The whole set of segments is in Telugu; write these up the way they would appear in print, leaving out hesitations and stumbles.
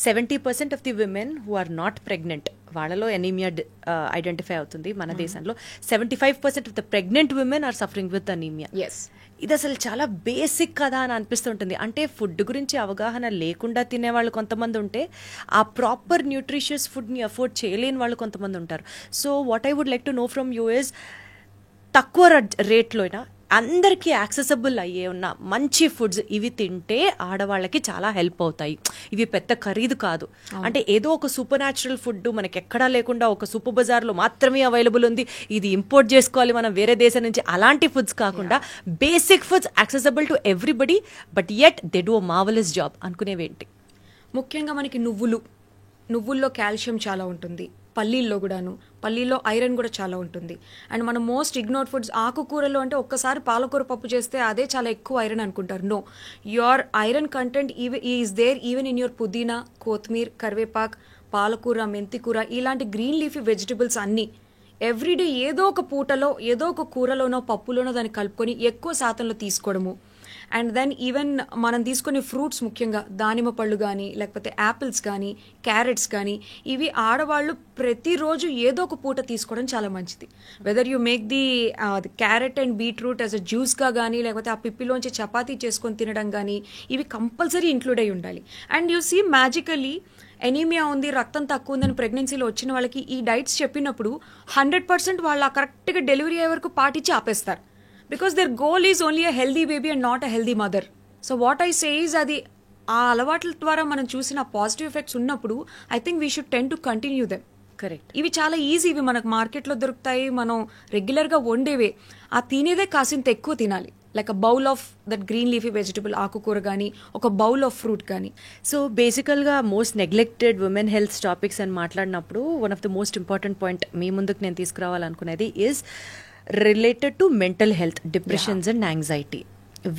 70% of the women who are not pregnant వాళ్ళలో ఎనీమియా ఐడెంటిఫై అవుతుంది మన దేశంలో. 75% of the pregnant women are suffering with anaemia. ఇది అసలు చాలా బేసిక్ కదా అని అనిపిస్తుంటుంది. అంటే ఫుడ్ గురించి అవగాహన లేకుండా తినేవాళ్ళు కొంతమంది ఉంటే ఆ ప్రాపర్ న్యూట్రిషియస్ ఫుడ్ని అఫోర్డ్ చేయలేని వాళ్ళు కొంతమంది ఉంటారు. So what I would like to know from you is, తక్కువ రేట్లో అయినా అందరికీ యాక్సెసబుల్ అయ్యే ఉన్న మంచి ఫుడ్స్ ఇవి తింటే ఆడవాళ్ళకి చాలా హెల్ప్ అవుతాయి. ఇవి పెద్ద ఖరీదు కాదు. అంటే ఏదో ఒక సూపర్ న్యాచురల్ ఫుడ్ మనకి ఎక్కడా లేకుండా ఒక సూపర్ బజార్లో మాత్రమే అవైలబుల్ ఉంది, ఇది ఇంపోర్ట్ చేసుకోవాలి మనం వేరే దేశం నుంచి, అలాంటి ఫుడ్స్ కాకుండా basic foods accessible to everybody but yet they do a marvellous job అనుకునేవేంటి? ముఖ్యంగా మనకి నువ్వుల్లో కాల్షియం చాలా ఉంటుంది, పల్లీల్లో కూడాను, పల్లీలో ఐరన్ కూడా చాలా ఉంటుంది. అండ్ మన మోస్ట్ ఇగ్నోర్డ్ ఫుడ్స్ ఆకుకూరలో అంటే ఒక్కసారి పాలకూర పప్పు చేస్తే అదే చాలా ఎక్కువ ఐరన్ అనుకుంటారు. No, your iron content is there even in your పుదీనా, కొత్తిమీర, కరివేపాక్, పాలకూర, మెంతికూర, ఇలాంటి గ్రీన్ లీఫీ వెజిటబుల్స్ అన్నీ ఎవ్రీడే ఏదో ఒక పూటలో ఏదో ఒక కూరలోనో పప్పులోనో దాన్ని కలుపుకొని ఎక్కువ శాతంలో తీసుకోవడము. అండ్ దెన్ ఈవెన్ మనం తీసుకునే ఫ్రూట్స్, ముఖ్యంగా దానిమ్మ పళ్ళు కానీ లేకపోతే యాపిల్స్ కానీ క్యారెట్స్ కానీ, ఇవి ఆడవాళ్ళు ప్రతిరోజు ఏదో ఒక పూట తీసుకోవడం చాలా మంచిది. Whether you make the carrot and beetroot as a జ్యూస్గా కానీ లేకపోతే ఆ పిప్పిలోంచి చపాతీ చేసుకొని తినడం కానీ, ఇవి కంపల్సరీ ఇంక్లూడ్ అయి ఉండాలి. And you see magically anaemia ఉంది, రక్తం తక్కువ ఉందని ప్రెగ్నెన్సీలో వచ్చిన వాళ్ళకి ఈ డైట్స్ చెప్పినప్పుడు 100% వాళ్ళు కరెక్ట్గా డెలివరీ అయ్యే వరకు పాటించి ఆపేస్తారు. Because their goal is only a healthy baby and not a healthy mother. So what I say is, అది ఆ అలవాట్ల ద్వారా మనం చూసిన పాజిటివ్ ఎఫెక్ట్స్ ఉన్నప్పుడు I think we should tend to continue them. Correct. ఇవి చాలా ఈజీ, ఇవి మనకు మార్కెట్లో దొరుకుతాయి, మనం రెగ్యులర్గా వండేవే. ఆ తినేదే కాసింత ఎక్కువ తినాలి. Like a bowl of that green leafy vegetable, ఆకుకూర కానీ, ఒక బౌల్ ఆఫ్ ఫ్రూట్ కానీ. సో బేసికల్గా most neglected women health topics అని మాట్లాడినప్పుడు one of the most important point మీ ముందుకు నేను తీసుకురావాలనుకునేది is related to mental health, depressions and anxiety.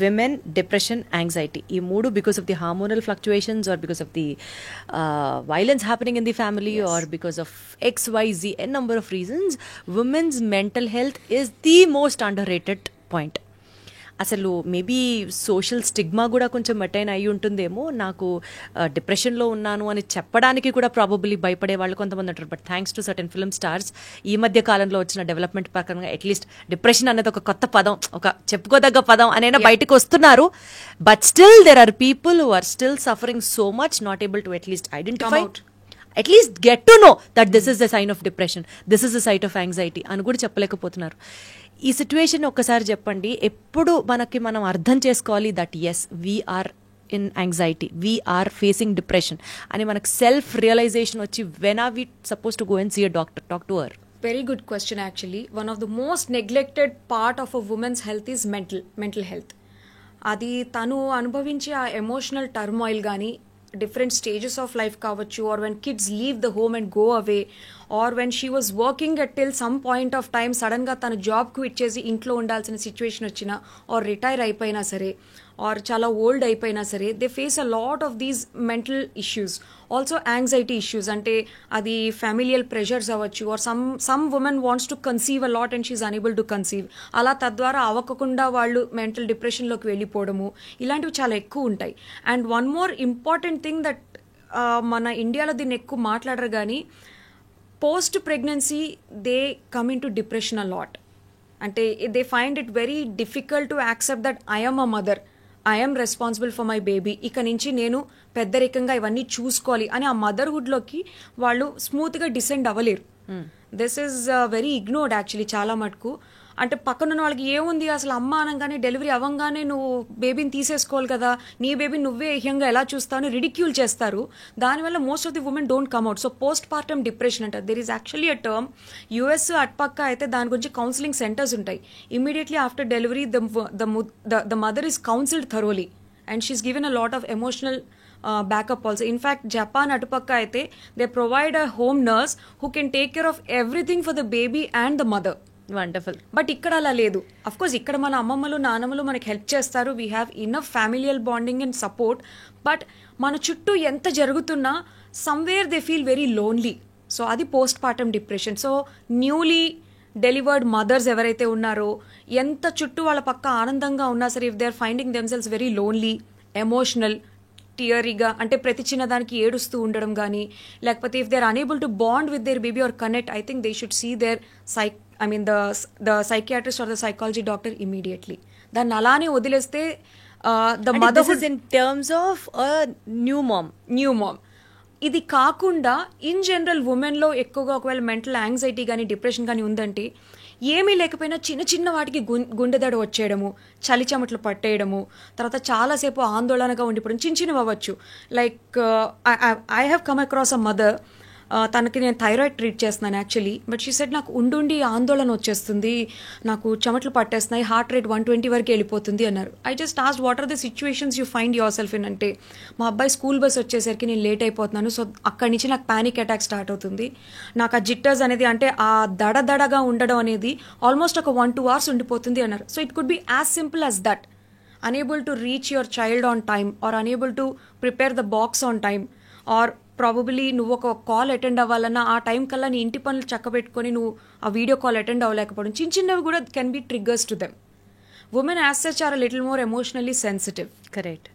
Women, depression, anxiety, ఈ మూడు because of the hormonal fluctuations or because of the violence happening in the family or because of XYZ n number of reasons, women's mental health is the most underrated point. అసలు మేబీ సోషల్ స్టిగ్మా కూడా కొంచెం అటైన్ అయి ఉంటుందేమో. నాకు డిప్రెషన్లో ఉన్నాను అని చెప్పడానికి కూడా ప్రాబబ్లీ భయపడే వాళ్ళు కొంతమంది ఉంటారు. But thanks to certain film stars ఈ మధ్య కాలంలో వచ్చిన డెవలప్మెంట్ ప్రకారంగా అట్లీస్ట్ డిప్రెషన్ అనేది ఒక కొత్త పదం, ఒక చెప్పుకోదగ్గ పదం అనైనా బయటకు వస్తున్నారు. But still there are people who are still suffering so much, not able to at least identify, at least get to know that this is the sign of depression, this is the sign of anxiety అని కూడా చెప్పలేకపోతున్నారు. ఈ సిచ్యువేషన్ ఒక్కసారి చెప్పండి. ఎప్పుడు మనం అర్థం చేసుకోవాలి that yes we're in anxiety, we're facing depression అని మనకు సెల్ఫ్ రియలైజేషన్ వచ్చి when are we supposed to go and see a doctor, talk to her? Very good question actually. One of the most neglected part of a woman's health is mental health. అది తను అనుభవించే ఆ ఎమోషనల్ టర్మాయిల్ కానీ, డిఫరెంట్ స్టేజెస్ ఆఫ్ లైఫ్ కావచ్చు, or when kids leave the home and go away, or when she was working at till some point of time సడన్గా తన జాబ్ క్విట్ చేసి ఇంట్లో ఉండాల్సిన సిచ్యువేషన్ వచ్చినా, ఆర్ రిటైర్ అయిపోయినా సరే, ఆర్ చాలా ఓల్డ్ అయిపోయినా సరే, they face a lot of these mental issues. Also anxiety issues, అంటే అది ఫ్యామిలియల్ ప్రెషర్స్ అవ్వచ్చు, or some women wants to conceive a lot and she's unable to conceive, అలా తద్వారా అవ్వకుండా వాళ్ళు మెంటల్ డిప్రెషన్లోకి వెళ్ళిపోవడము, ఇలాంటివి చాలా ఎక్కువ ఉంటాయి. And one more important thing that మన ఇండియాలో దీన్ని ఎక్కువ మాట్లాడరు కానీ, post pregnancy they come in to depression a lot. అంటే they find it very difficult to accept that I'm a mother, I'm responsible for my baby, ఇక నుంచి నేను పెద్దరికంగా ఇవన్నీ చూసుకోవాలి అని ఆ మదర్హుడ్లోకి వాళ్ళు స్మూత్గా డిసెండ్ అవ్వలేరు. This is very ignored actually చాలా మటుకు. అంటే పక్కనున్న వాళ్ళకి ఏముంది, అసలు అమ్మ అనగానే డెలివరీ అవ్వగానే నువ్వు బేబీని తీసేసుకోవాలి కదా, నీ బేబీ నువ్వే ఏహ్యంగా ఎలా చూస్తావు, రిడిక్యూల్ చేస్తారు. దానివల్ల most of the women don't come out. So postpartum depression అంటారు. There is actually a term, US అటుపక్క అయితే దాని గురించి కౌన్సిలింగ్ సెంటర్స్ ఉంటాయి. Immediately after delivery the mother is counselled thoroughly and she is given a lot of emotional backup also. In fact Japan అటుపక్క అయితే they provide a home nurse who can take care of everything for the baby and the mother. Wonderful. But ఇక్కడ అలా లేదు. అఫ్ కోర్స్ ఇక్కడ మన అమ్మమ్మలు నానమ్మలు మనకి హెల్ప్ చేస్తారు, we have enough familial bonding and support. But మన చుట్టూ ఎంత జరుగుతున్నా somewhere they feel very lonely. So అది postpartum depression. So newly delivered mothers ఎవరైతే ఉన్నారో, ఎంత చుట్టూ వాళ్ళ పక్క ఆనందంగా ఉన్నా సరే, if they are finding themselves very lonely, emotional, టియరీగా అంటే ప్రతి చిన్నదానికి ఏడుస్తూ ఉండడం కానీ, లేకపోతే if they are unable to bond with their baby or connect, I think they should see there the psychiatrist or the psychology doctor immediately. దాన్ని అలానే వదిలేస్తే the motherhood in terms of new mom. ఇది కాకుండా ఇన్ జనరల్ ఉమెన్లో ఎక్కువగా ఒకవేళ మెంటల్ యాంగ్జైటీ కానీ డిప్రెషన్ కానీ ఉందంటే ఏమీ లేకపోయినా చిన్న చిన్న వాటికి గుండెదడ వచ్చేయడము, చలి చెమటలు పట్టేయడము, తర్వాత చాలాసేపు ఆందోళనగా ఉండిపోవడం, చిన్న చిన్నవి అవ్వచ్చు. Like I have come across a mother, తనకి నేను థైరాయిడ్ ట్రీట్ చేస్తున్నాను యాక్చువల్లీ, బట్ షీ సెడ్ నాకు ఉండి ఆందోళన వచ్చేస్తుంది, నాకు చెమటలు పట్టేస్తున్నాయి, హార్ట్ రేట్ 120 వరకు వెళ్ళిపోతుంది అన్నారు. I just asked what are the situations you find yourself in అంటే, మా అబ్బాయి స్కూల్ బస్ వచ్చేసరికి నేను లేట్ అయిపోతున్నాను, సో అక్కడి నుంచి నాకు ప్యానిక్ అటాక్ స్టార్ట్ అవుతుంది, నాకు ఆ జిట్టర్స్ అనేది అంటే ఆ దడదడగా ఉండడం అనేది ఆల్మోస్ట్ ఒక 1-2 hours ఉండిపోతుంది అన్నారు. So it could be as simple as that, unable to reach your child on time or unable to prepare the box on time, or probably నువ్వు ఒక కాల్ అటెండ్ అవ్వాలన్నా ఆ టైం కల్లా నీ ఇంటి పనులు చక్కబెట్టుకొని నువ్వు ఆ వీడియో కాల్ అటెండ్ అవ్వలేకపోవడం, చిన్న చిన్నవి కూడా can be triggers to them. Women as such are little more emotionally sensitive. Correct.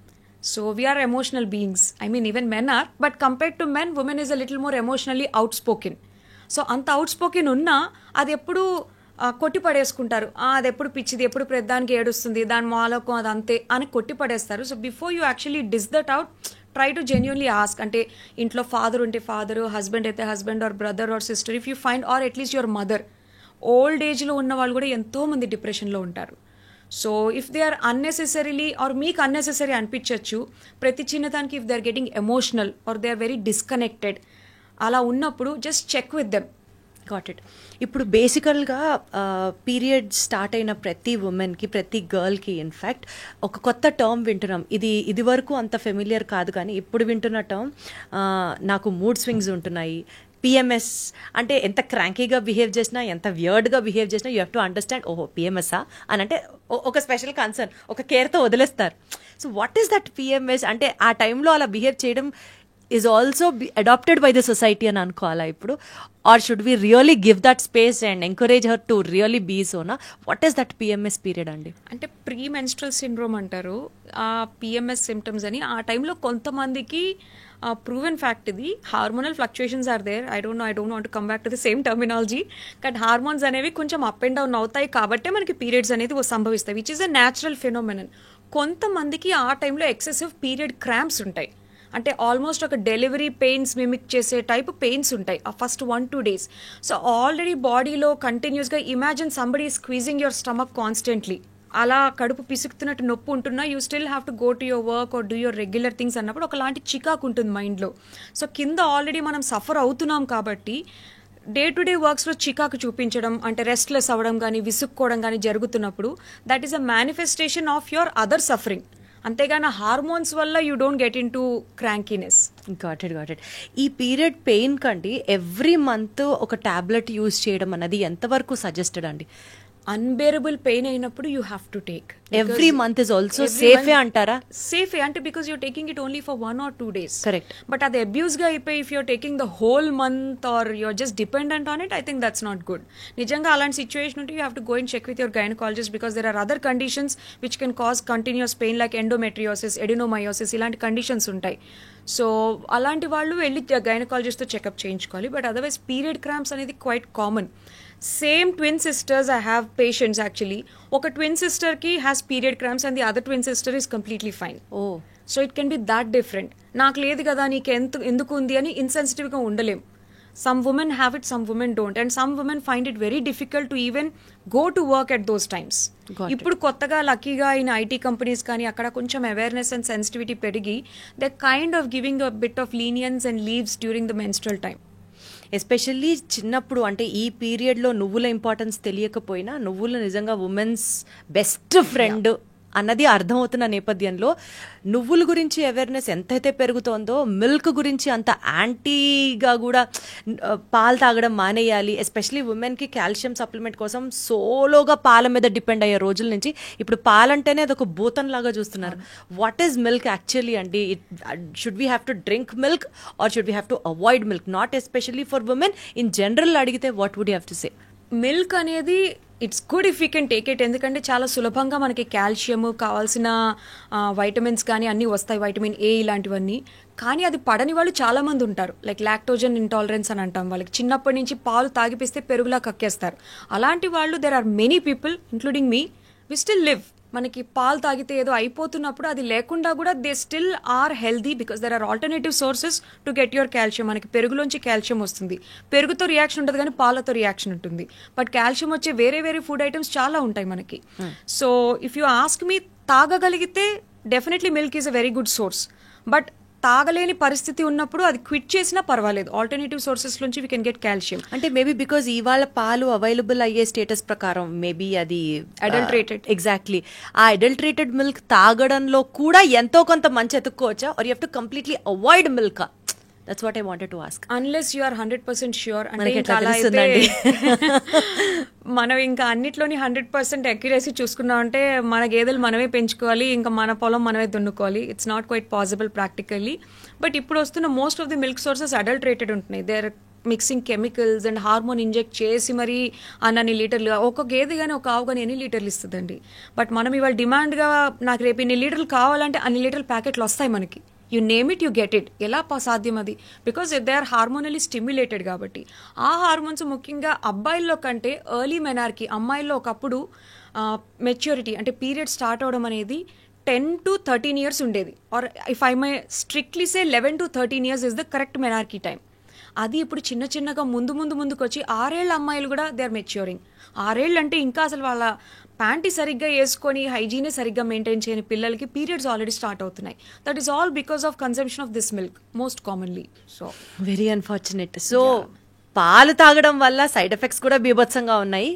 So we're emotional beings, I mean even men are, but compared to men women is a little more emotionally outspoken. So అంత అవుట్ స్పోకెన్ ఉన్నా అది ఎప్పుడు కొట్టి పడేసుకుంటారు, అది ఎప్పుడు పిచ్చిది, ఎప్పుడు ప్రతిదానికి ఏడుస్తుంది, దాని మాలకు అది అంతే అని కొట్టి పడేస్తారు. So before you actually dis that out, try to genuinely ask. అంటే ఇంట్లో ఫాదర్ ఉంటే ఫాదర్, హస్బెండ్ అయితే husband, or brother or sister, if you find, or at least your mother. Old ఏజ్లో ఉన్న వాళ్ళు కూడా ఎంతోమంది డిప్రెషన్లో ఉంటారు. So if they are unnecessarily, or మీకు అన్నెసెసరీ అనిపించవచ్చు ప్రతి చిన్నదానికి, if they are getting emotional or they are very disconnected, అలా ఉన్నప్పుడు just check with them. Got it. ఇప్పుడు బేసికల్గా పీరియడ్ స్టార్ట్ అయిన ప్రతి ఉమెన్కి, ప్రతి గర్ల్కి ఇన్ఫ్యాక్ట్ ఒక కొత్త టర్మ్ వింటున్నాం. ఇది వరకు అంత ఫెమిలియర్ కాదు, కానీ ఇప్పుడు వింటున్న టర్మ్ నాకు మూడ్ స్వింగ్స్ ఉంటున్నాయి, పిఎంఎస్. అంటే ఎంత క్రాంకీగా బిహేవ్ చేసినా, ఎంత వియర్డ్గా బిహేవ్ చేసినా యూ హ్యావ్ టు అండర్స్టాండ్, ఓహో పిఎంఎస్ఆ అని అంటే ఒక స్పెషల్ కన్సర్న్, ఒక కేర్తో వదిలేస్తారు. So what is that PMS? అంటే ఆ టైంలో అలా బిహేవ్ చేయడం is also adopted by the society అని అనుకోవాలా ఇప్పుడు, or should we really give that space and encourage her to really be so na? What is that PMS period అండి? అంటే ప్రీ మెన్స్ట్రల్ సిండ్రోమ్ అంటారు ఆ పిఎంఎస్ సిమ్టమ్స్ అని. ఆ టైంలో కొంతమందికి ప్రూవెన్ ఫ్యాక్ట్ ఇది, hormonal fluctuations are there. I don't want to come back to the same terminology, but hormones అనేవి కొంచెం అప్ అండ్ డౌన్ అవుతాయి కాబట్టి మనకి పీరియడ్స్ అనేది సంభవిస్తాయి, which is a natural phenomenon. కొంతమందికి ఆ టైంలో ఎక్సెసివ్ పీరియడ్ క్రాంప్స్ ఉంటాయి, అంటే ఆల్మోస్ట్ ఒక డెలివరీ పెయిన్స్ మిమిక్ చేసే టైప్ పెయిన్స్ ఉంటాయి ఆ ఫస్ట్ 1-2 days. సో ఆల్రెడీ బాడీలో కంటిన్యూస్గా imagine somebody squeezing your stomach constantly, అలా కడుపు పిసుకుతున్నట్టు నొప్పి ఉంటున్నా you still have to go to your work or do your regular things అన్నప్పుడు ఒకలాంటి చికాకు ఉంటుంది మైండ్లో. సో కింద ఆల్రెడీ మనం సఫర్ అవుతున్నాం కాబట్టి డే టు డే వర్క్స్లో చికాకు చూపించడం, అంటే రెస్ట్లెస్ అవ్వడం కానీ విసుక్కోవడం కానీ జరుగుతున్నప్పుడు that is a manifestation of your other suffering. అంతేగాని హార్మోన్స్ వల్ల you don't get in to crankiness. Got it. ఈ పీరియడ్ పెయిన్ కండి ఎవ్రీ మంత్ ఒక టాబ్లెట్ యూజ్ చేయడం అన్నది ఎంతవరకు సజెస్టెడ్ అండి? అన్బేరబుల్ పెయిన్ అయినప్పుడు you have to take. Every month is also సేఫే అంటారా? సేఫే అంటే because you're taking it only for 1 or 2 days. Correct. But అది అబ్యూస్గా అయిపోయి if you're taking the whole month or you're just dependent on it, I think that's not good. నిజంగా అలాంటి సిచ్యువేషన్ ఉంటే you have to go and check with your gynaecologist, because there are other conditions which can cause continuous pain like endometriosis, adenomyosis, ఇలాంటి కండిషన్స్ ఉంటాయి. సో అలాంటి వాళ్ళు వెళ్ళి గైనకాలజిస్ట్తో చెకప్ చేయించుకోవాలి. బట్ అదర్వైజ్ పీరియడ్ క్రాంప్స్ అనేది quite common. Same twin sisters, I have patients actually, ఒక ట్విన్ సిస్టర్కి has period cramps and the other twin sister is completely fine. Oh, so it can be that different. నాకు లేదు కదా, నీకు ఎందుకు ఉంది అని ఇన్సెన్సిటివ్గా ఉండలేం. Some women have it, some women don't, and some women find it very difficult to even go to work at those times. ఇప్పుడు కొత్తగా లక్కీగా ఇన్ ఐటీ కంపెనీస్ కానీ అక్కడ కొంచెం అవేర్నెస్ అండ్ సెన్సిటివిటీ పెరిగి they kind of giving a bit of leniency and leaves during the menstrual time. Especially చిన్నప్పుడు, అంటే ఈ పీరియడ్లో నువ్వుల ఇంపార్టెన్స్ తెలియకపోయినా నువ్వులు నిజంగా ఉమెన్స్ బెస్ట్ ఫ్రెండ్ అన్నది అర్థమవుతున్న నేపథ్యంలో నువ్వుల గురించి అవేర్నెస్ ఎంతైతే పెరుగుతోందో మిల్క్ గురించి అంత యాంటీగా కూడా పాలు తాగడం మానేయాలి. ఎస్పెషలీ ఉమెన్కి కాల్షియం సప్లిమెంట్ కోసం సోలోగా పాల మీద డిపెండ్ అయ్యే రోజుల నుంచి ఇప్పుడు పాలంటేనే అదొక భూతం లాగా చూస్తున్నారు. వాట్ ఈజ్ మిల్క్ యాక్చువల్లీ అండి? Should we have to drink milk or should we have to avoid milk? Not especially for women, in general అడిగితే what would you have to say? Milk అనేది it's good if you can take it. ఎందుకంటే చాలా సులభంగా మనకి కాల్షియం కావాల్సిన వైటమిన్స్ కానీ అన్నీ వస్తాయి, వైటమిన్ ఏ ఇలాంటివన్నీ. కానీ అది పడని వాళ్ళు చాలా మంది ఉంటారు. లైక్ లాక్టోజన్ ఇంటాలరెన్స్ అని అంటాం. వాళ్ళకి చిన్నప్పటి నుంచి పాలు తాగిపిస్తే పెరుగులా కక్కేస్తారు. అలాంటి వాళ్ళు there are many people including me, we still live. మనకి పాలు తాగితే ఏదో అయిపోతున్నప్పుడు అది లేకుండా కూడా they still are healthy because there are alternative sources to get your calcium. మనకి పెరుగులోంచి కాల్షియం వస్తుంది. పెరుగుతో రియాక్షన్ ఉంటుంది కానీ పాలతో రియాక్షన్ ఉంటుంది. బట్ కాల్షియం వచ్చే వేరే వేరే ఫుడ్ ఐటమ్స్ చాలా ఉంటాయి మనకి. So if you ask me, తాగగలిగితే definitely milk is a very good source. But తాగలేని పరిస్థితి ఉన్నప్పుడు అది క్విట్ చేసినా పర్వాలేదు. ఆల్టర్నేటివ్ సోర్సెస్ నుంచి వీ కెన్ గెట్ కాల్షియం. అంటే మేబీ బికాజ్ ఇవాళ పాలు అవైలబుల్ అయ్యే స్టేటస్ ప్రకారం మేబీ అది అడల్టరేటెడ్. ఎగ్జాక్ట్లీ. ఆ అడల్టరేటెడ్ మిల్క్ తాగడంలో కూడా ఎంతో కొంత మంచి ఎత్తుక్కోవచ్చా, or you have to completely avoid milk? That's what I wanted to ask. Unless you are 100% sure. అంటే మనకి ఇంకా ఎట్లా అలా అయితే తెలుస్తుందండి? మనం ఇంకా అన్నిట్లోని 100% అక్యురసీ చూసుకున్నాం అంటే మన గేదెలు మనమే పెంచుకోవాలి, ఇంకా మన పొలం మనమే దున్నుకోవాలి. It's not quite possible practically. But ఇప్పుడు వస్తున్న most of the milk sources adulterated ఉంటున్నాయి. They are mixing chemicals and hormone inject చేసి మరి అన్ని లీటర్లు, ఒక గేదె కానీ ఒక ఆవు కానీ ఎన్ని లీటర్లు ఇస్తుందండి. బట్ మనం ఇవాళ డిమాండ్గా నాకు రేపు ఇన్ని లీటర్లు కావాలంటే అన్ని లీటర్ల ప్యాకెట్లు వస్తాయి మనకి. You name it, you get it. ఎలా సాధ్యం అది? బికాస్ దే ఆర్ హార్మోనలీ స్టిమ్యులేటెడ్ కాబట్టి. ఆ హార్మోన్స్ ముఖ్యంగా అబ్బాయిల్లో కంటే ఎర్లీ మెనార్కి, అమ్మాయిల్లో ఒకప్పుడు మెచ్యూరిటీ అంటే పీరియడ్ స్టార్ట్ అవడం అనేది 10 to 13 years ఉండేది. Or if I may strictly say 11 to 13 years is the correct menarche time. అది ఇప్పుడు చిన్న చిన్నగా ముందుకు వచ్చి 6 ఏళ్ళ అమ్మాయిలు కూడా దే ఆర్ మెచ్యూరింగ్. 6 ఏళ్ళు అంటే ఇంకా అసలు వాళ్ళ ప్యాంటీ సరిగ్గా వేసుకొని హైజీనే సరిగ్గా మెయింటైన్ చేయని పిల్లలకి పీరియడ్స్ ఆల్రెడీ స్టార్ట్ అవుతున్నాయి. That is all because of consumption of this milk most commonly. So very unfortunate. So పాలు తాగడం వల్ల సైడ్ ఎఫెక్ట్స్ కూడా బీభత్సంగా ఉన్నాయి.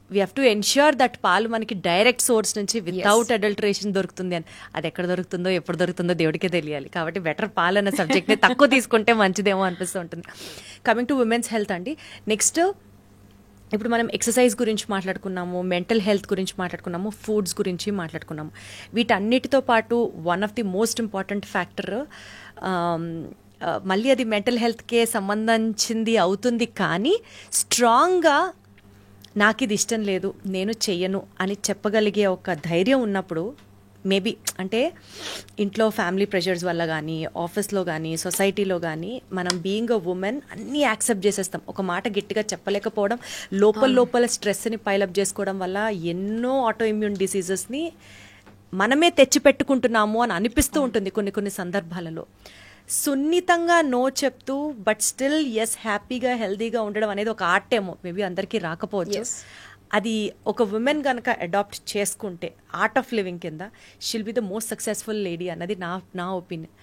We have to ensure that పాలు మనకి డైరెక్ట్ సోర్స్ నుంచి వితౌట్ అడల్టరేషన్ దొరుకుతుంది అని. అది ఎక్కడ దొరుకుతుందో ఎప్పుడు దొరుకుతుందో దేవుడికే తెలియాలి. కాబట్టి బెటర్ పాలు అన్న సబ్జెక్ట్ని తక్కువ తీసుకుంటే మంచిదేమో అనిపిస్తూ ఉంటుంది. కమింగ్ టు ఉమెన్స్ హెల్త్ అండి, నెక్స్ట్ ఇప్పుడు మనం ఎక్సర్సైజ్ గురించి మాట్లాడుకున్నాము, మెంటల్ హెల్త్ గురించి మాట్లాడుకున్నాము, ఫుడ్స్ గురించి మాట్లాడుకున్నాము. వీటన్నిటితో పాటు one of the most important factor, మళ్ళీ అది మెంటల్ హెల్త్కే సంబంధించింది అవుతుంది, కానీ స్ట్రాంగ్గా నాకు ఇది ఇష్టం లేదు, నేను చెయ్యను అని చెప్పగలిగే ఒక ధైర్యం ఉన్నప్పుడు, మేబీ అంటే ఇంట్లో ఫ్యామిలీ ప్రెషర్స్ వల్ల కానీ, ఆఫీస్లో కానీ, సొసైటీలో కానీ మనం బీయింగ్ అ ఉమెన్ అన్నీ యాక్సెప్ట్ చేసేస్తాం. ఒక మాట గట్టిగా చెప్పలేకపోవడం, లోపల స్ట్రెస్ని పైలప్ చేసుకోవడం వల్ల ఎన్నో ఆటో ఇమ్యూన్ డిసీజెస్ని మనమే తెచ్చిపెట్టుకుంటున్నాము అని అనిపిస్తూ ఉంటుంది కొన్ని సందర్భాలలో. సున్నితంగా నో చెప్తూ బట్ స్టిల్ ఎస్ హ్యాపీగా హెల్దీగా ఉండడం అనేది ఒక ఆర్ట్ ఏమో, మేబీ అందరికీ రాకపోవచ్చు. అది ఒక ఉమెన్ కనుక అడాప్ట్ చేసుకుంటే ఆర్ట్ ఆఫ్ లివింగ్ కింద షిల్ be the most successful lady అన్నది నా opinion.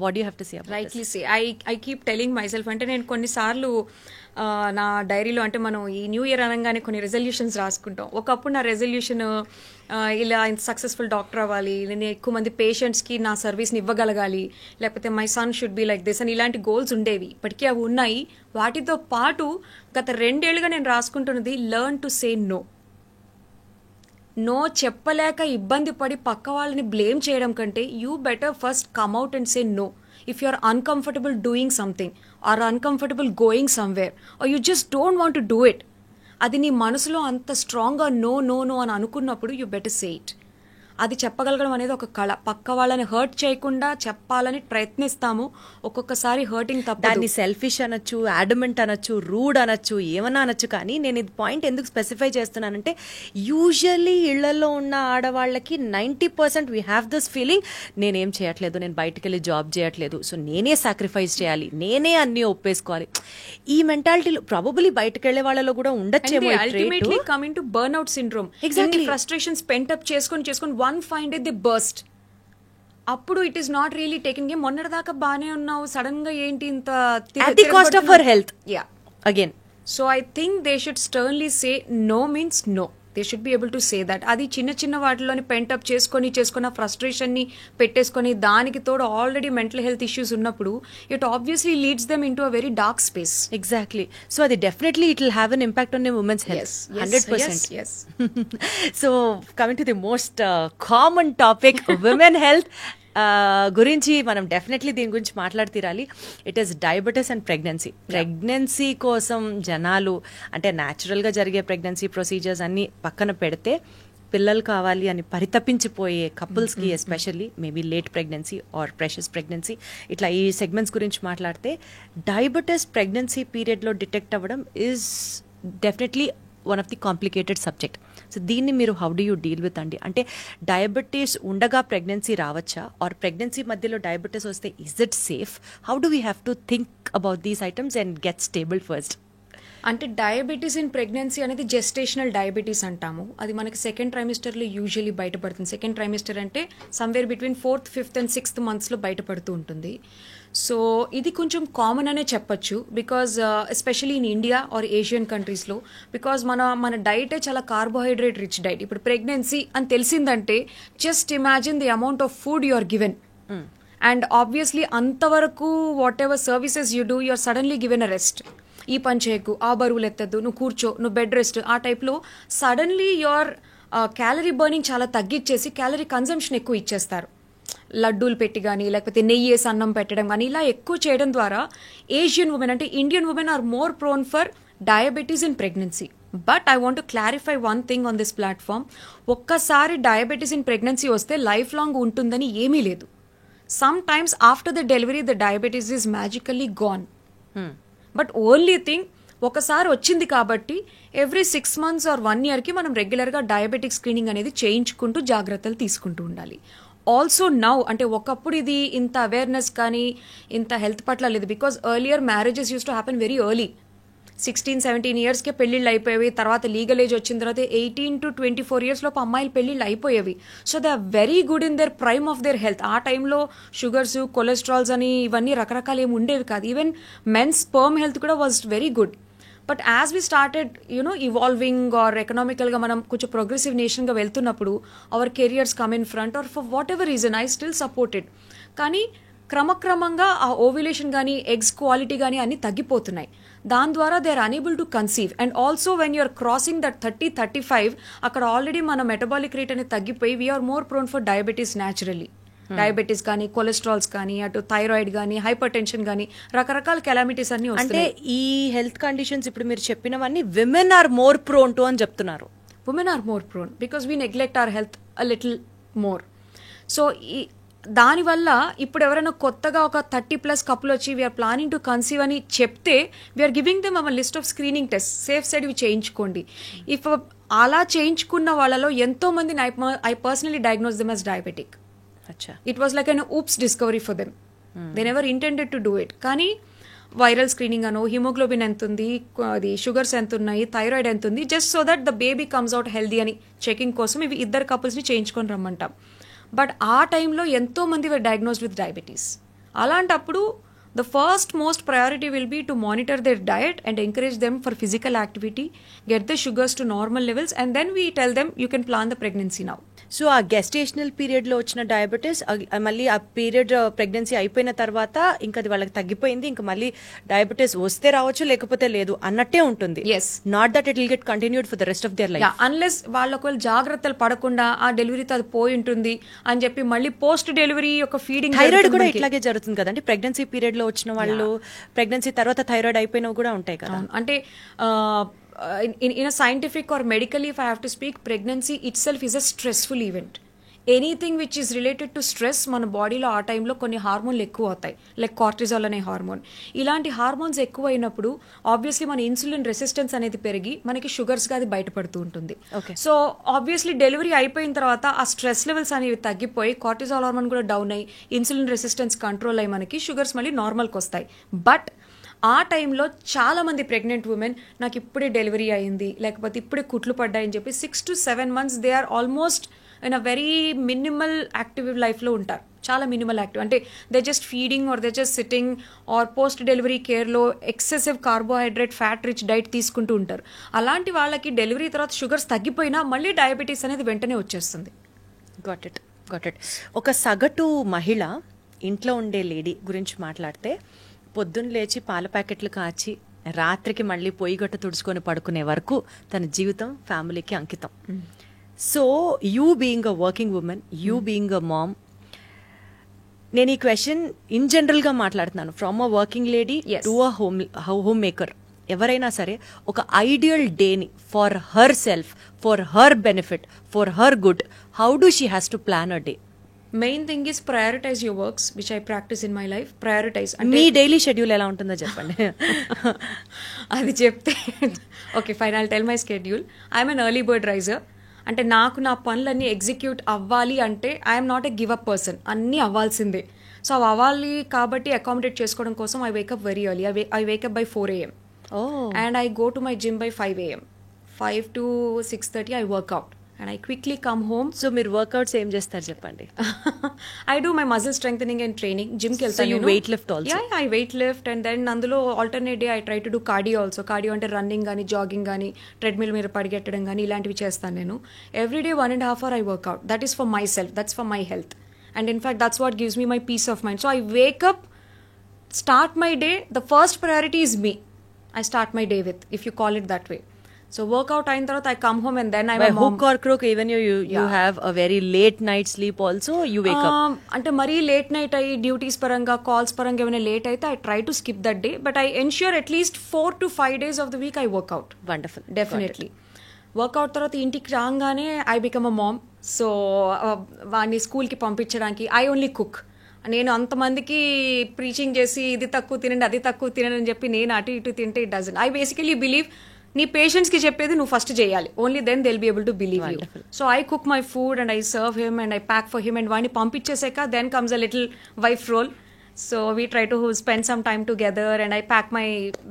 What you have to say about this? Rightly say, I keep telling my self. అంటే నేను కొన్నిసార్లు నా డైరీలో, అంటే మనం ఈ న్యూ ఇయర్ అనగానే కొన్ని రెజల్యూషన్స్ రాసుకుంటాం. ఒకప్పుడు నా రెజల్యూషన్ ఇలా సక్సెస్ఫుల్ డాక్టర్ అవ్వాలి, నేను ఎక్కువ మంది పేషెంట్స్కి నా సర్వీస్ని ఇవ్వగలగాలి, లేకపోతే my son should be like this అని ఇలాంటి గోల్స్ ఉండేవి. ఇప్పటికీ అవి ఉన్నాయి. వాటితో పాటు గత 2 ఏళ్ళుగా నేను రాసుకుంటున్నది learn to say no. No చెప్పలేక ఇబ్బంది పడి పక్క వాళ్ళని బ్లేమ్ చేయడం కంటే you better first come out and say no. If you are uncomfortable doing something or uncomfortable going somewhere or you just don't want to do it, అది నీ మనసులో అంత స్ట్రాంగ్గా నో అని అనుకున్నప్పుడు యూ బెటర్ సే ఇట్. అది చెప్పగలగడం అనేది ఒక కళ. పక్క వాళ్ళని హర్ట్ చేయకుండా చెప్పాలని ప్రయత్నిస్తాము, ఒక్కొక్కసారి హర్టింగ్ తప్ప. దాన్ని సెల్ఫిష్ అనొచ్చు, యాడమెంట్ అనొచ్చు, రూడ్ అనొచ్చు, ఏమన్నా అనొచ్చు. కానీ నేను ఇది పాయింట్ ఎందుకు స్పెసిఫై చేస్తున్నానంటే, యూజువల్లీ ఇళ్లలో ఉన్న ఆడవాళ్ళకి 90% వీ హ్యావ్ దిస్ ఫీలింగ్, నేనేం చేయట్లేదు, నేను బయటకు వెళ్ళి జాబ్ చేయట్లేదు, సో నేనే సాక్రిఫైస్ చేయాలి, నేనే అన్ని ఒప్పేసుకోవాలి. ఈ మెంటాలిటీలో ప్రాబబ్లీ బయటకు వెళ్లే వాళ్ళలో కూడా ఉండొచ్చేమో. Ultimately coming to burn out syndrome. Exactly frustrations pent-up చేసుకొని వన్ ఫైండ్ దే బర్స్ట్. అప్పుడు it is not really taking game. మొన్నటిదాకా బానే ఉన్నావు, సడన్ గా ఏంటి ఇంత at the cost of her health. Yeah, again. So I think they should sternly say no means no. They should be able to say that. అది చిన్న వాటిలోని పెంటప్ చేసుకొని ఫ్రస్ట్రేషన్ ని పెట్టేసుకొని దానికి తోడు ఆల్రెడీ మెంటల్ హెల్త్ ఇష్యూస్ ఉన్నప్పుడు it obviously leads them into a very dark space. Exactly. So అది definitely it will have an impact on a woman's health. 100%. Yes. So coming to the most common topic, women health గురించి మనం డెఫినెట్లీ దీని గురించి మాట్లాడుతీరాలి. It is diabetes and pregnancy కోసం జనాలు అంటే న్యాచురల్గా జరిగే ప్రెగ్నెన్సీ ప్రొసీజర్స్ అన్ని పక్కన పెడితే పిల్లలు కావాలి అని పరితపించిపోయే కపుల్స్కి especially maybe late pregnancy or precious pregnancy ఇట్లా ఈ సెగ్మెంట్స్ గురించి మాట్లాడితే డయాబెటీస్ ప్రెగ్నెన్సీ పీరియడ్లో డిటెక్ట్ అవ్వడం is definitely one of the complicated subject. So దీన్ని మీరు how do you deal with అండి? అంటే డయాబెటీస్ ఉండగా ప్రెగ్నెన్సీ రావచ్చా, ఆర్ ప్రెగ్నెన్సీ మధ్యలో డయాబెటీస్ వస్తే is it safe? How do we have to think about these items and get stable first? అంటే డయాబెటీస్ ఇన్ ప్రెగ్నెన్సీ అనేది జెస్టేషనల్ డయాబెటీస్ అంటాము. అది మనకి సెకండ్ ట్రైమిస్టర్లో యూజువల్లీ బయటపడుతుంది. సెకండ్ ట్రైమిస్టర్ అంటే somewhere between 4th, 5th and 6th monthsలో బయటపడుతూ ఉంటుంది. సో ఇది కొంచెం కామన్ అనే చెప్పొచ్చు, because especially in India or Asian కంట్రీస్లో, బికాజ్ మన డైటే చాలా కార్బోహైడ్రేట్ రిచ్ డైట్. ఇప్పుడు ప్రెగ్నెన్సీ అని తెలిసిందంటే just imagine the amount of food you are given, and obviously అంతవరకు whatever services you do you are suddenly given a rest. ఈ పని చేయకు, ఆ బరువులు ఎత్తద్దు, నువ్వు కూర్చో, నువ్వు బెడ్ రెస్ట్, ఆ టైప్లో సడన్లీ యువర్ క్యాలరీ బర్నింగ్ చాలా తగ్గించేసి క్యాలరీ కన్జంప్షన్ ఎక్కువ ఇచ్చేస్తారు. లడ్డూలు పెట్టి కానీ లేకపోతే నెయ్యి వేసి అన్నం పెట్టడం కానీ ఇలా ఎక్కువ చేయడం ద్వారా ఏషియన్ ఉమెన్ అంటే Indian women are more prone for diabetes in pregnancy. But I want to clarify one thing on this platform. ఒక్కసారి డయాబెటీస్ ఇన్ ప్రెగ్నెన్సీ వస్తే లైఫ్ లాంగ్ ఉంటుందని ఏమీ లేదు. Sometimes after the delivery the diabetes is magically gone. But only thing, ఒకసారి వచ్చింది కాబట్టి ఎవ్రీ 6 months ఆర్ 1 yearకి మనం రెగ్యులర్గా డయాబెటిక్ స్క్రీనింగ్ అనేది చేయించుకుంటూ జాగ్రత్తలు తీసుకుంటూ ఉండాలి. ఆల్సో నౌ అంటే ఒకప్పుడు ఇది ఇంత అవేర్నెస్ కానీ ఇంత హెల్త్ పట్ల లేదు, because earlier marriages use to happen very early. 16-17 yearsకే పెళ్ళిళ్ళు అయిపోయేవి. తర్వాత లీగల్ ఏజ్ వచ్చిన తర్వాత 18 to 24 years లోపు అమ్మాయిలు పెళ్ళిళ్ళు అయిపోయేవి. So they are very good in their prime of their health. ఆ టైంలో షుగర్స్, కొలెస్ట్రాల్స్ అని ఇవన్నీ రకరకాలు ఏమి ఉండేవి కాదు. ఈవెన్ మెన్స్ స్పర్మ్ హెల్త్ కూడా was very good. But as we started evolving or ఎకనామికల్గా మనం కొంచెం ప్రోగ్రెసివ్ నేషన్గా వెళ్తున్నప్పుడు our careers come in front or for whatever reason I still supported. కానీ క్రమక్రమంగా ఆ ఓవ్యులేషన్ కానీ ఎగ్స్ క్వాలిటీ కానీ అన్నీ తగ్గిపోతున్నాయి. దాని ద్వారా they are unable to conceive. And also when you're crossing that 30-35 అక్కడ ఆల్రెడీ మన మెటబాలిక్ రేట్ అనేది తగ్గిపోయి we're more prone for diabetes naturally. Diabetes కానీ కొలెస్ట్రాల్స్ కానీ అటు థైరాయిడ్ కానీ హైపర్ టెన్షన్ కానీ రకరకాల కెలామిటీస్ అన్ని అంటే ఈ హెల్త్ కండిషన్స్ ఇప్పుడు మీరు చెప్పినవన్నీ women are more prone to అని చెప్తున్నారు. Women are more prone because we neglect our health a little more. So దానివల్ల ఇప్పుడు ఎవరైనా కొత్తగా ఒక 30+ కపుల్ వచ్చి వీఆర్ ప్లానింగ్ టు కన్సీవ్ అని చెప్తే we're giving them our list of screening test, safe side ఇవి చేయించుకోండి. ఇఫ్ అలా చేయించుకున్న వాళ్ళలో ఎంతో మందిని I personally diagnose them as diabetic. It was like an oops discovery for them. They never intended to do it. కానీ వైరల్ స్క్రీనింగ్ అనో, హిమోగ్లోబిన్ ఎంత ఉంది, అది షుగర్స్ ఎంత ఉన్నాయి, థైరాయిడ్ ఎంత ఉంది, just so that the baby comes out healthy అని చెకింగ్ కోసం ఇవి ఇద్దరు కపుల్స్ని చేయించుకొని రమ్మంటాం. బట్ ఆ టైంలో ఎంతో మంది వర్ డయాగ్నోస్డ్ విత్ డయాబెటీస్. అలాంటప్పుడు the first most priority will be to monitor their diet and encourage them for physical activity, get the sugars to normal levels, and then we tell them you can plan the pregnancy now. So ఆ గెస్టేషనల్ పీరియడ్లో వచ్చిన డయాబెటీస్ మళ్ళీ ఆ పీరియడ్ ప్రెగ్నెన్సీ అయిపోయిన తర్వాత ఇంకా అది వాళ్ళకి తగ్గిపోయింది, ఇంకా మళ్ళీ డయాబెటీస్ వస్తే రావచ్చు లేకపోతే లేదు అన్నట్టే ఉంటుంది. Yes, not that it will get continued for the rest of their life. Unless వాళ్ళు ఒకవేళ జాగ్రత్తలు పడకుండా ఆ డెలివరీతో అది పోయి ఉంటుంది అని చెప్పి మళ్ళీ పోస్ట్ డెలివరీ ఒక ఫీడింగ్. థైరాయిడ్ కూడా ఇట్లాగే జరుగుతుంది కదండి, ప్రెగ్నెన్సీ పీరియడ్ లో వచ్చిన వాళ్ళు ప్రెగ్నెన్సీ తర్వాత థైరాయిడ్ అయిపోయినవి కూడా ఉంటాయి కదా. అంటే in a scientific or medically, if I have to speak, pregnancy itself is a stressful event. Anything which is related to stress మన బాడీలో ఆ టైంలో కొన్ని హార్మోన్లు ఎక్కువ అవుతాయి, లైక్ కార్టిజాల్ అనే హార్మోన్. ఇలాంటి హార్మోన్స్ ఎక్కువ అయినప్పుడు ఆబ్వియస్లీ మన ఇన్సులిన్ రెసిస్టెన్స్ అనేది పెరిగి మనకి షుగర్స్గా అది బయటపడుతూ ఉంటుంది. సో ఆబ్వియస్లీ డెలివరీ అయిపోయిన తర్వాత ఆ స్ట్రెస్ లెవెల్స్ అనేవి తగ్గిపోయి కార్టిజాల్ హార్మోన్ కూడా డౌన్ అయ్యి ఇన్సులిన్ రెసిస్టెన్స్ కంట్రోల్ అయ్యి మనకి షుగర్స్ మళ్ళీ నార్మల్కి వస్తాయి. బట్ ఆ టైంలో చాలా మంది ప్రెగ్నెంట్ ఉమెన్ నాకు ఇప్పుడే డెలివరీ అయింది లేకపోతే ఇప్పుడే కుట్లు పడ్డాయని చెప్పి 6 to 7 months they are almost in a very minimal active లైఫ్లో ఉంటారు. చాలా మినిమల్ యాక్టివ్ అంటే they just feeding or they just sitting or post delivery కేర్లో excessive carbohydrate fat rich diet తీసుకుంటూ ఉంటారు. అలాంటి వాళ్ళకి డెలివరీ తర్వాత షుగర్స్ తగ్గిపోయినా మళ్ళీ డయాబెటీస్ అనేది వెంటనే వచ్చేస్తుంది. Got it. ఒక సగటు మహిళ ఇంట్లో ఉండే లేడీ గురించి మాట్లాడితే పొద్దున్న లేచి పాల ప్యాకెట్లు కాచి రాత్రికి మళ్ళీ పొయ్యి గట్ట తుడుచుకొని పడుకునే వరకు తన జీవితం ఫ్యామిలీకి అంకితం. So you being a working women, you being a mom, నేను ఈ క్వశ్చన్ ఇన్ జనరల్ గా మాట్లాడుతున్నాను, from a working lady to a homemaker. ఎవరైనా సరే ఒక ఐడియల్ డేని for her self, for her benefit, for her good, how do she has to plan a day? Main thing is prioritise your works which I practise in my life. Prioritise మీ డైలీ షెడ్యూల్ ఎలా ఉంటుందో చెప్పండి. అది చెప్తే okay fine, I'll tell my schedule. I'm an early bird raiser. అంటే నాకు నా పనులన్నీ ఎగ్జిక్యూట్ అవ్వాలి అంటే I'm not a give up person, అన్నీ అవ్వాల్సిందే. సో అవి అవ్వాలి కాబట్టి అకామిడేట్ చేసుకోవడం కోసం I wake up very early. I wake up by 4 AM. And I go to my gym by 5 AM. 5 to 6:30 I work out and I quickly come home. So మీరు వర్కౌట్స్ ఏం చేస్తారు చెప్పండి? I do my muscle strengthening and training. Gym ki So you weight lift also? Yeah, I weight lift and then అందులో alternate day I try to do cardio also. Cardio అంటే రన్నింగ్ కానీ జాగింగ్ కానీ ట్రెడ్మిల్ మీద పరిగెట్టడం కానీ ఇలాంటివి చేస్తాను నేను. Every day 1.5 hour I work out. That is for myself. That's for my health. And in fact that's what gives me my peace of mind. So I wake up, start my day. The first priority is me. I start my day with, if you call it that way. So workout అయిన తర్వాత I come home and then I'm By a mom. hook or crook, even you have a very late night sleep also, you wake up. అంటే మరీ లేట్ నైట్ అయ్యి డ్యూటీస్ పరంగా కాల్స్ పరంగా ఏమైనా లేట్ అయితే I try to skip that day, but I ensure at least 4 to 5 days of the week I work out. Wonderful. Definitely work out తర్వాత ఇంటికి రాగానే I become a mom. So వాడిని స్కూల్కి పంపించడానికి ఐ ఓన్లీ కుక్. నేను అంతమందికి ప్రీచింగ్ చేసి ఇది తక్కువ తినండి అది తక్కువ తినండి అని చెప్పి నేను అటు ఇటు తింటే it doesn't. I basically believe నీ పేషెంట్స్కి చెప్పేది నువ్వు ఫస్ట్ చేయాలి, only then they'll be able to believe you. So I cook my food and I serve him and I pack for him and వాడిని పంపించేసాక then comes a little wife role. So we try to spend some time together and I pack my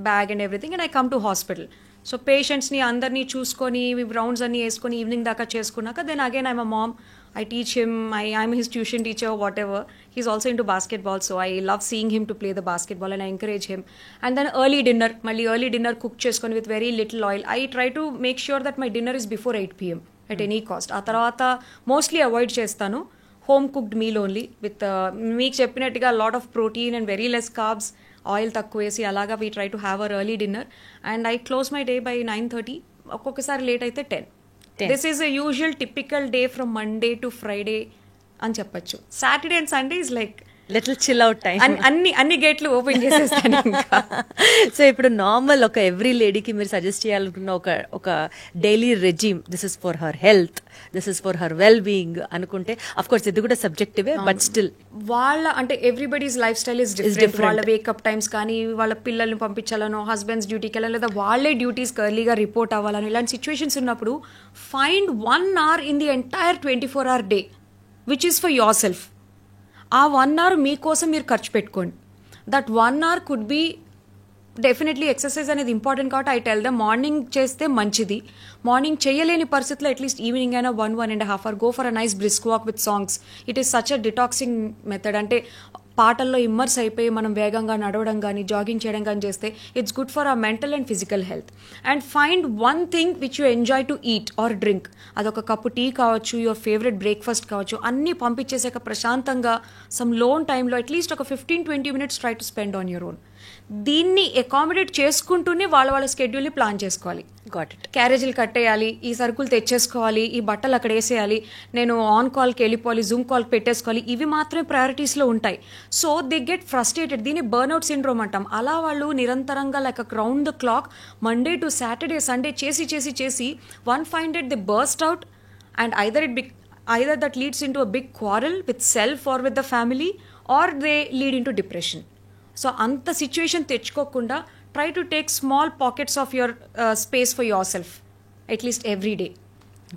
bag and everything and I come to hospital. So పేషెంట్స్ని అందరినీ చూసుకొని రౌండ్స్ అన్ని వేసుకొని ఈవినింగ్ దాకా చేసుకున్నాక then again I'm a mom. I teach him, I'm his tuition teacher, whatever. He's also into basketball, so I love seeing him to play the basketball and I encourage him. And then early dinner, malli early dinner cook cheskoni with very little oil. I try to make sure that my dinner is before 8 PM at any cost. ఆ తర్వాత mostly avoid చేస్తాను home cooked meal only with మీకు చెప్పినట్టుగా lot of protein and very less carbs, oil తక్కువ వేసి అలాగా we try to have our early dinner and I close my day by 9:30. ఒక్కొక్కసారి లేట్ అయితే 10. This is a usual typical day from Monday to Friday అని చెప్పచ్చు. Saturday and Sunday is like little chill out time. అన్ని గేట్లు ఓపెన్ చేసేస్తాను. సో ఇప్పుడు నార్మల్ ఒక ఎవ్రీ లేడీకి మీరు సజెస్ట్ చేయాలనుకున్న ఒక daily regime, this is for her health, this is for her well being అనుకుంటే, అఫ్ కోర్స్ ఇది కూడా సబ్జెక్టివే, బట్ స్టిల్ వాళ్ళ అంటే everybody's life style is different. వాళ్ళ వేకప్ టైమ్స్ కానీ వాళ్ళ పిల్లల్ని పంపించాలనో హస్బెండ్స్ డ్యూటీకి వెళ్ళాలి లేదా వాళ్ళే డ్యూటీస్ ఎర్లీగా రిపోర్ట్ అవ్వాలని ఇలాంటి సిచ్యువేషన్స్ ఉన్నప్పుడు find 1 hour in the entire 24 hour day which is for your self. ఆ 1 hour మీకోసం మీరు ఖర్చు పెట్టుకోండి. That 1 hour could be definitely exercise అనేది ఇంపార్టెంట్ కాబట్టి ఐ టెల్ దమ్ మార్నింగ్ చేస్తే మంచిది. మార్నింగ్ చేయలేని పరిస్థితిలో అట్లీస్ట్ ఈవినింగ్ అయినా 1.5 hour go for a nice brisk walk with songs. It is such a detoxing method. అంటే పాటల్లో ఇమ్మర్స్ అయిపోయి మనం వేగంగా నడవడం కానీ జాగింగ్ చేయడం కానీ చేస్తే it's good for hour mental and physical health. And find one thing which you enjoy to eat or drink. అదొక కప్పు టీ కావచ్చు, యువర్ ఫేవరెట్ బ్రేక్ఫాస్ట్ కావచ్చు. అన్నీ పంపించేసాక ప్రశాంతంగా సమ్ లోన్ టైంలో అట్లీస్ట్ ఒక 15-20 minutes try to spend on your own. దీన్ని అకామిడేట్ చేసుకుంటూనే వాళ్ళ స్కెడ్యూల్ని ప్లాన్ చేసుకోవాలి. Got it. క్యారేజీలు కట్టేయాలి, ఈ సరుకులు తెచ్చేసుకోవాలి, ఈ బట్టలు అక్కడ వేసేయాలి, నేను ఆన్ కాల్కి వెళ్ళిపోవాలి, జూమ్ కాల్కి పెట్టేసుకోవాలి. ఇవి మాత్రమే ప్రయారిటీస్లో ఉంటాయి. So they get frustrated. దీన్ని బర్న్అవుట్ సిండ్రోమ్ అంటాం. అలా వాళ్ళు నిరంతరంగా like round the clock Monday to Saturday Sunday చేసి one find it they burst out and either that leads into a big quarrel with self or with the family, or they lead into depression. So అంత సిచ్యువేషన్ తెచ్చుకోకుండా try to take small pockets of your space for your self at least every day.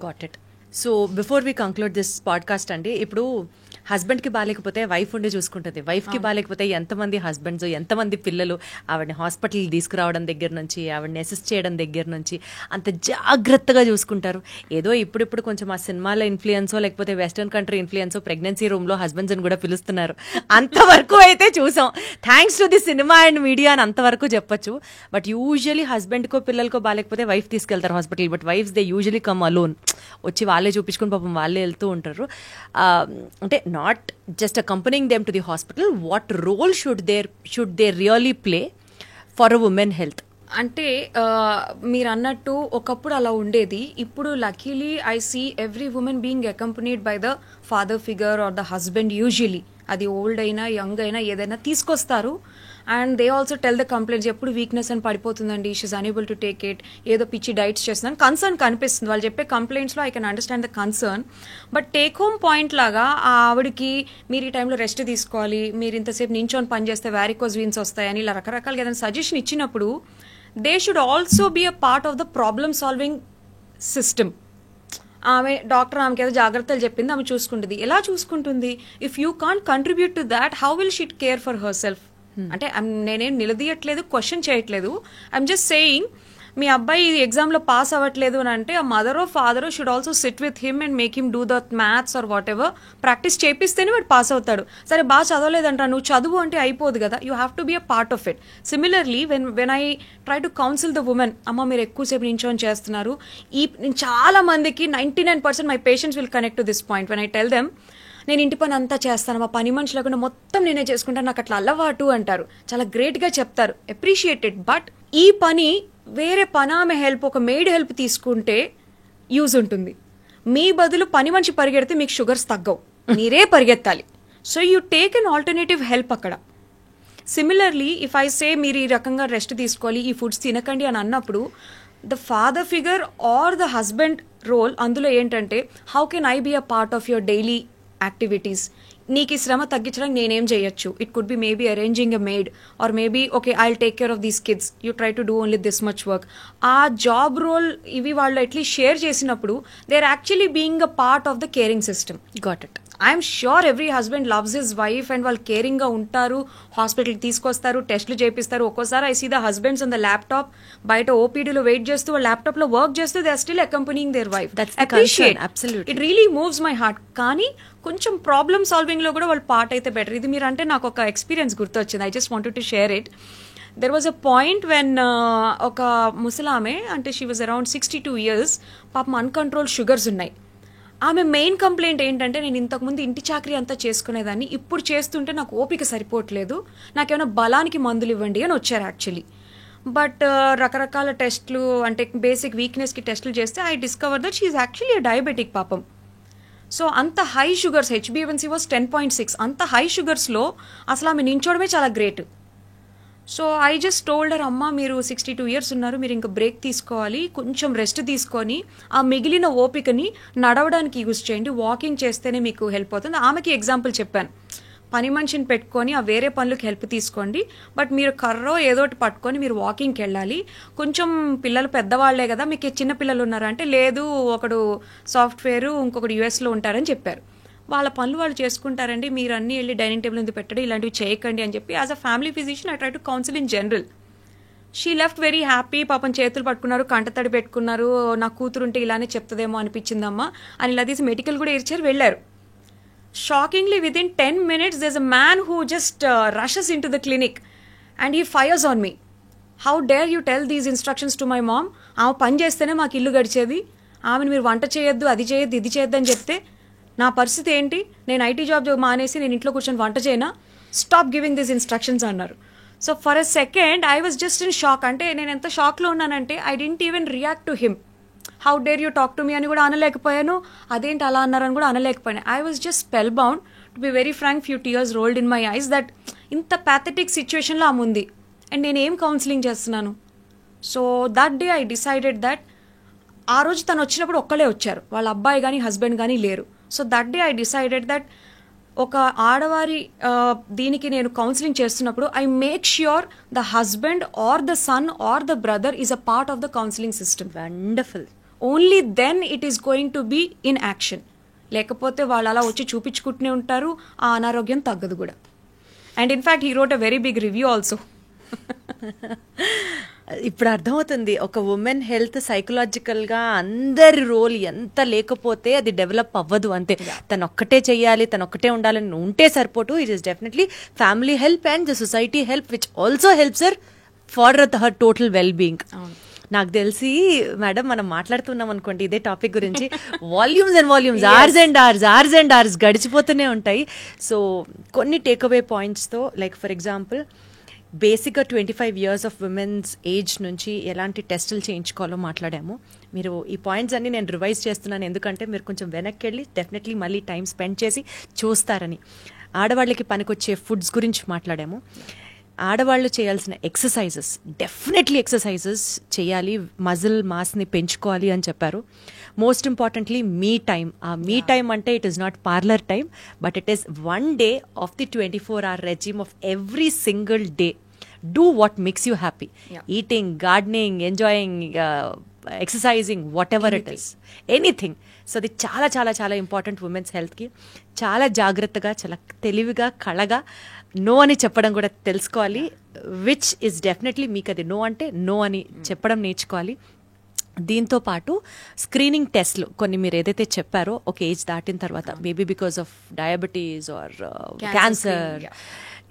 Got it. So before we conclude this podcast అండి, ఇప్పుడు హస్బెండ్కి బాగాలేకపోతే వైఫ్ ఉండి చూసుకుంటుంది, వైఫ్కి బాగాలేకపోతే ఎంతమంది హస్బెండ్స్ ఎంతమంది పిల్లలు ఆవిడని హాస్పిటల్కి తీసుకురావడం దగ్గర నుంచి ఆవిడని అసిస్ట్ చేయడం దగ్గర నుంచి అంత జాగ్రత్తగా చూసుకుంటారు. ఏదో ఇప్పుడిప్పుడు కొంచెం ఆ సినిమాల ఇన్ఫ్లుయెన్సో లేకపోతే వెస్టర్న్ కంట్రీ ఇన్ఫ్లుయెన్సో ప్రెగ్నెన్సీ రూమ్లో హస్బెండ్స్ని కూడా పిలుస్తున్నారు, అంతవరకు అయితే చూసాం. Thanks to the cinema and media అని అంతవరకు చెప్పొచ్చు. బట్ యూజువలీ హస్బెండ్కో పిల్లలకో బాగాలేకపోతే వైఫ్ తీసుకెళ్తారు hospital. But wives they usually come alone, వచ్చి వాళ్ళే చూపించుకుని పాపం వాళ్ళే వెళ్తూ ఉంటారు. అంటే not just accompanying them to the hospital, what role should they really play for a women health? అంటే మీరు అన్నట్టు ఒకప్పుడు అలా ఉండేది. ఇప్పుడు luckily I see every women being accompanied by the father figure or the husband usually. అది ఓల్డ్ అయినా యంగ్ అయినా ఏదైనా తీసుకొస్తారు. And they also tell the complaints, ఎప్పుడు వీక్నెస్ అని పడిపోతుందండి, she is unable to take it, ఏదో పిచ్చి డైట్స్ చేస్తుందని కన్సర్న్ కనిపిస్తుంది. వాళ్ళు చెప్పే కంప్లైంట్స్లో I can understand the concern. But take home point లాగా ఆ ఆవిడకి మీరు ఈ టైంలో రెస్ట్ తీసుకోవాలి, మీరు ఇంతసేపు నించొని పని చేస్తే వ్యారికోజ్ వీన్స్ వస్తాయని ఇలా రకరకాలుగా ఏదైనా సజెషన్ ఇచ్చినప్పుడు they should also be a part of the problem solving system. ఆమె డాక్టర్ ఆమెకి ఏదో జాగ్రత్తలు చెప్పింది, ఆమె చూసుకుంటుంది. ఎలా చూసుకుంటుంది? If you can't contribute to that, how will she care for her self? అంటే నేనేం నిలదీయట్లేదు, క్వశ్చన్ చేయట్లేదు. ఐఎమ్ జస్ట్ సేయింగ్, మీ అబ్బాయి ఎగ్జామ్లో పాస్ అవ్వట్లేదు అని అంటే ఆ మదరో ఫాదరో should also sit with him and make him do the maths or what ever, practice చేపిస్తేనే వాడు పాస్ అవుతాడు. సరే బాగా చదవలేదంట, నువ్వు చదువు అంటే అయిపోదు కదా, you have to be a part of it. Similarly when I try to counsel the women, అమ్మ మీరు ఎక్కువసేపు నించొని చేస్తున్నారు, నేను చాలా మందికి 99% my patients will connect to this point when I tell them, నేను ఇంటి పని అంతా చేస్తాను, మా పని మనిషి లేకుండా మొత్తం నేనే చేసుకుంటాను, నాకు అట్లా అలవాటు అంటారు. చాలా గ్రేట్గా చెప్తారు, అప్రిషియేటెడ్. బట్ ఈ పని వేరే పనామె హెల్ప్, ఒక మెయిడ్ హెల్ప్ తీసుకుంటే యూజ్ ఉంటుంది. మీ బదులు పని మనిషి పరిగెడితే మీకు షుగర్స్ తగ్గవు, మీరే పరిగెత్తాలి. So you take an alternative help అక్కడ. సిమిలర్లీ ఇఫ్ ఐ సే మీరు ఈ రకంగా రెస్ట్ తీసుకోవాలి, ఈ ఫుడ్స్ తినకండి అని అన్నప్పుడు the father figure or the husband role అందులో ఏంటంటే, how can I be a part of your daily activities? నీకు ఈ శ్రమ తగ్గించడానికి నేనేం చేయొచ్చు? It could be maybe arranging a maid, or maybe okay I will take care of these kids, you try to do only this much work. ఆ జాబ్ రోల్ ఇవి వాళ్ళు అట్లీస్ట్ షేర్ చేసినప్పుడు they are actually being a part of the caring system. Got it. I'm sure every husband loves his wife and వాళ్ళు కేరింగ్గా ఉంటారు, హాస్పిటల్కి తీసుకొస్తారు, టెస్టులు చేపిస్తారు. ఒక్కోసారి I see the husbands on the laptop బయట ఓపీడీలో వెయిట్ చేస్తూ వాళ్ళ ల్యాప్టాప్లో వర్క్ చేస్తూ they are still accompanying their wife. Appreciate, it really moves my heart. కానీ కొంచెం ప్రాబ్లమ్ సాల్వింగ్లో కూడా వాళ్ళు పార్ట్ అయితే బెటర్. ఇది మీరు అంటే నాకు ఒక ఎక్స్పీరియన్స్ గుర్తొచ్చింది, I just wanted to share it. There was a point when ఒక ముసలామె, అంటే షీ వాజ్ అరౌండ్ 62 years, పాపం అన్కంట్రోల్ షుగర్స్ ఉన్నాయి. ఆమె మెయిన్ కంప్లైంట్ ఏంటంటే, నేను ఇంతకుముందు ఇంటి చాకరీ అంతా చేసుకునేదాన్ని, ఇప్పుడు చేస్తుంటే నాకు ఓపిక సరిపోవట్లేదు, నాకేమైనా బలానికి మందులు ఇవ్వండి అని వచ్చారు యాక్చువల్లీ. బట్ రకరకాల టెస్ట్లు, అంటే బేసిక్ వీక్నెస్కి టెస్టులు చేస్తే I discover that she is actually diabetic పాపం. సో అంత హై షుగర్స్, HbA1c వాజ్ 10.6, అంత హై షుగర్స్లో అసలు ఆమె నించోవడమే చాలా great. So I just told her, అమ్మ మీరు 62 years ఉన్నారు, మీరు ఇంకా బ్రేక్ తీసుకోవాలి, కొంచెం రెస్ట్ తీసుకొని ఆ మిగిలిన ఓపికని నడవడానికి యూజ్ చేయండి, వాకింగ్ చేస్తేనే మీకు హెల్ప్ అవుతుంది. ఆమెకి ఎగ్జాంపుల్ చెప్పాను, పని మనిషిని పెట్టుకొని ఆ వేరే పనులకు హెల్ప్ తీసుకోండి, బట్ మీరు కర్రో ఏదోటి పట్టుకొని మీరు వాకింగ్కి వెళ్ళాలి. కొంచెం పిల్లలు పెద్దవాళ్లే కదా, మీకు చిన్న పిల్లలు ఉన్నారా అంటే, లేదు ఒకడు సాఫ్ట్వేర్ ఇంకొకటి US ఉంటారని చెప్పారు. వాళ్ళ పనులు వాళ్ళు చేసుకుంటారండి, మీరు అన్నీ వెళ్ళి డైనింగ్ టేబుల్ మీద పెట్టండి, ఇలాంటివి చేయకండి అని చెప్పి as a family physician I try to council in general. She left very happy. పాపం చేతులు పట్టుకున్నారు, కంటతడి పెట్టుకున్నారు, నా కూతురు ఉంటే ఇలానే చెప్తుందేమో అనిపించిందమ్మా అని ఇలా తీసి మెడికల్ కూడా ఇచ్చారు, వెళ్ళారు. Shockingly, within 10 minutes, there's a man who just rushes into the clinic and he fires on me. How dare you tell these instructions to my mom? ఆమె పని చేస్తేనే మాకు ఇల్లు గడిచేది, ఆమెను మీరు వంట చేయొద్దు, అది చేయొద్దు, ఇది చేయొద్దు అని చెప్తే నా పరిస్థితి ఏంటి? నేను IT జాబ్ మానేసి నేను ఇంట్లో కూర్చొని వంట చేయనా? స్టాప్ గివింగ్ దిస్ ఇన్స్ట్రక్షన్స్ అన్నారు. So for a second I was just in shock. అంటే నేను ఎంత షాక్లో ఉన్నానంటే I didn't even react to him. How dare you talk to me అని కూడా అనలేకపోయాను, అదేంటి అలా అన్నారని కూడా అనలేకపోయాను. I was just spell bound. To be very frank, few tears rolled in my eyes that ఇంత ప్యాథెటిక్ సిచ్యువేషన్లో ఆమె ఉంది అండ్ నేనేం కౌన్సిలింగ్ చేస్తున్నాను. So that day I decided that, ఆ రోజు తను వచ్చినప్పుడు ఒక్కలే వచ్చారు, వాళ్ళ అబ్బాయి కానీ హస్బెండ్ కానీ లేరు. So that day I decided that ఒక ఆడవారి దీనికి నేను కౌన్సిలింగ్ చేస్తున్నప్పుడు I make sure the husband or the son or the brother is a part of the counselling system. Wonderful. Only then it is going to be in action. లేకపోతే వాళ్ళు అలా వచ్చి చూపించుకుంటూనే ఉంటారు, ఆ అనారోగ్యం తగ్గదు కూడా. And in fact he wrote a very big review also. ఇప్పుడు అర్థమవుతుంది, ఒక ఉమెన్ హెల్త్ సైకలాజికల్గా అందరి రోల్ ఎంత లేకపోతే అది డెవలప్ అవ్వదు. అంతే, తను ఒక్కటే చెయ్యాలి, తను ఒక్కటే ఉండాలని ఉంటే సరిపోటు. It is definitely family help and the society help which also helps her for her total well being. నాకు తెలిసి మేడం మనం మాట్లాడుతున్నాం అనుకోండి ఇదే టాపిక్ గురించి, volumes and volumes, hours and hours గడిచిపోతూనే ఉంటాయి. సో కొన్ని టేక్అవే పాయింట్స్తో, లైక్ ఫర్ ఎగ్జాంపుల్, బేసిక్గా 25 years ఆఫ్ విమెన్స్ ఏజ్ నుంచి ఎలాంటి టెస్టులు చేయించుకోవాలో మాట్లాడాము. మీరు ఈ పాయింట్స్ అన్ని నేను రివైజ్ చేస్తున్నాను, ఎందుకంటే మీరు కొంచెం వెనక్కి వెళ్ళి డెఫినెట్లీ మళ్ళీ టైం స్పెండ్ చేసి చూస్తారని. ఆడవాళ్ళకి పనికొచ్చే ఫుడ్స్ గురించి మాట్లాడాము. ఆడవాళ్ళు చేయాల్సిన ఎక్సర్సైజెస్, డెఫినెట్లీ ఎక్సర్సైజెస్ చేయాలి, మజిల్ మాస్ని పెంచుకోవాలి అని చెప్పారు. మోస్ట్ ఇంపార్టెంట్లీ మీ టైం. ఆ మీ టైం అంటే it is not parlour time, but it is 1 day of the 24-hour regime of every single day. Do what makes you happy. Eating, gardening, enjoying, exercising, what ever it is, anything. So అది చాలా చాలా చాలా ఇంపార్టెంట్ ఉమెన్స్ హెల్త్కి. చాలా జాగ్రత్తగా, చాలా తెలివిగా, కళగా నో అని చెప్పడం కూడా తెలుసుకోవాలి. విచ్ ఇస్ డెఫినెట్లీ మీకు అది నో అంటే నో అని చెప్పడం నేర్చుకోవాలి. దీంతో పాటు స్క్రీనింగ్ టెస్ట్లు కొన్ని మీరు ఏదైతే చెప్పారో ఒక ఏజ్ దాటిన తర్వాత, maybe because of diabetes or cancer,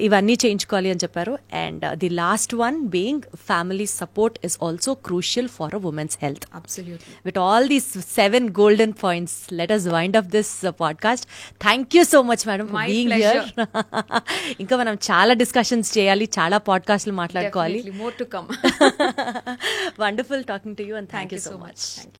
ఇవన్నీ చేయించుకోవాలి అని చెప్పారు. And the last one being family support is also crucial for a women's health. Absolutely. With all these 7 golden points, let us wind up this podcast. Thank you so much, madam, for My being pleasure. here. ఇంకా మనం చాలా డిస్కషన్స్ చేయాలి, చాలా పాడ్కాస్ట్లు మాట్లాడుకోవాలి. Definitely more to come. Wonderful talking to you, and thank you so much. Thank you.